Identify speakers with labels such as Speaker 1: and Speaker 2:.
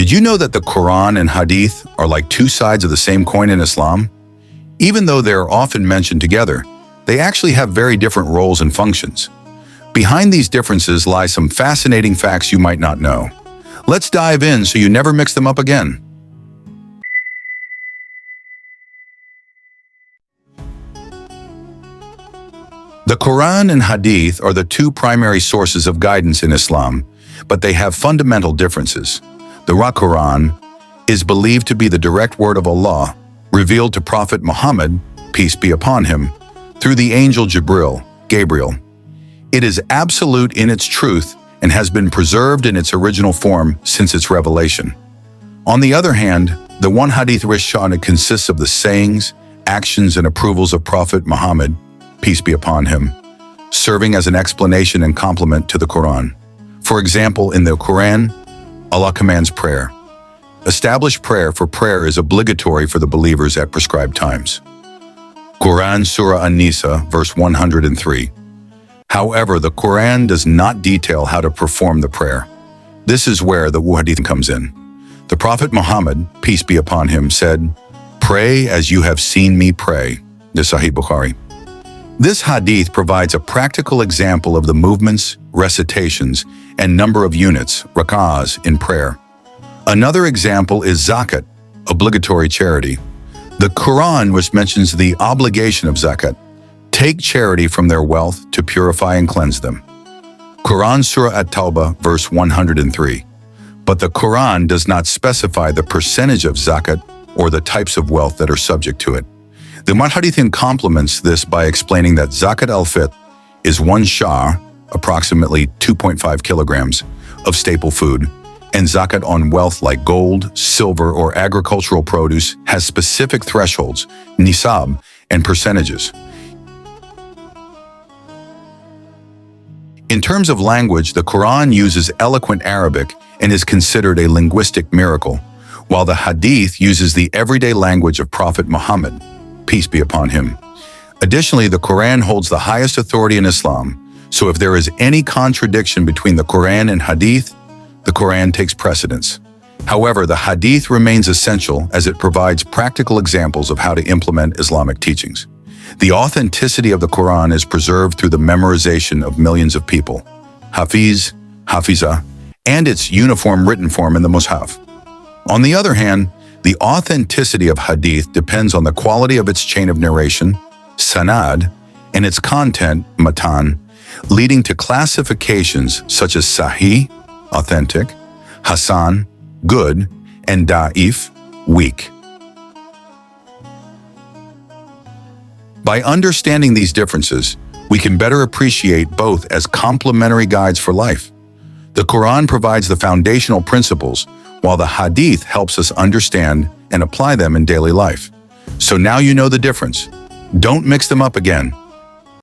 Speaker 1: Did you know that the Quran and Hadith are like two sides of the same coin in Islam? Even though they're often mentioned together, they actually have very different roles and functions. Behind these differences lie some fascinating facts you might not know. Let's dive in so you never mix them up again. The Quran and Hadith are the two primary sources of guidance in Islam, but they have fundamental differences. The Quran is believed to be the direct word of Allah, revealed to Prophet Muhammad, peace be upon him, through the angel Gabriel. It is absolute in its truth and has been preserved in its original form since its revelation. On the other hand, the one Hadith Rishana consists of the sayings, actions, and approvals of Prophet Muhammad, peace be upon him, serving as an explanation and complement to the Quran. For example, in the Quran, Allah commands prayer. Established prayer is obligatory for the believers at prescribed times. Quran Surah An-Nisa, verse 103. However, the Quran does not detail how to perform the prayer. This is where the Hadith comes in. The Prophet Muhammad, peace be upon him, said, "Pray as you have seen me pray." The Sahih Bukhari. This hadith provides a practical example of the movements, recitations, and number of units, rak'ahs, in prayer. Another example is zakat, obligatory charity. The Quran, which mentions the obligation of zakat, take charity from their wealth to purify and cleanse them. Quran Surah At-Tawbah, verse 103. But the Quran does not specify the percentage of zakat or the types of wealth that are subject to it. The Muhaddithin complements this by explaining that Zakat al-Fitr is one shar, approximately 2.5 kilograms, of staple food, and Zakat on wealth like gold, silver, or agricultural produce has specific thresholds, nisab, and percentages. In terms of language, the Quran uses eloquent Arabic and is considered a linguistic miracle, while the Hadith uses the everyday language of Prophet Muhammad, peace be upon him. Additionally, the Quran holds the highest authority in Islam, so if there is any contradiction between the Quran and Hadith, the Quran takes precedence. However, the Hadith remains essential as it provides practical examples of how to implement Islamic teachings. The authenticity of the Quran is preserved through the memorization of millions of people, Hafiz, Hafiza, and its uniform written form in the Mus'haf. On the other hand, the authenticity of Hadith depends on the quality of its chain of narration, sanad, and its content, matan, leading to classifications such as Sahih, authentic, Hasan, good, and Da'if, weak. By understanding these differences, we can better appreciate both as complementary guides for life. The Quran provides the foundational principles, while the Hadith helps us understand and apply them in daily life. So now you know the difference. Don't mix them up again.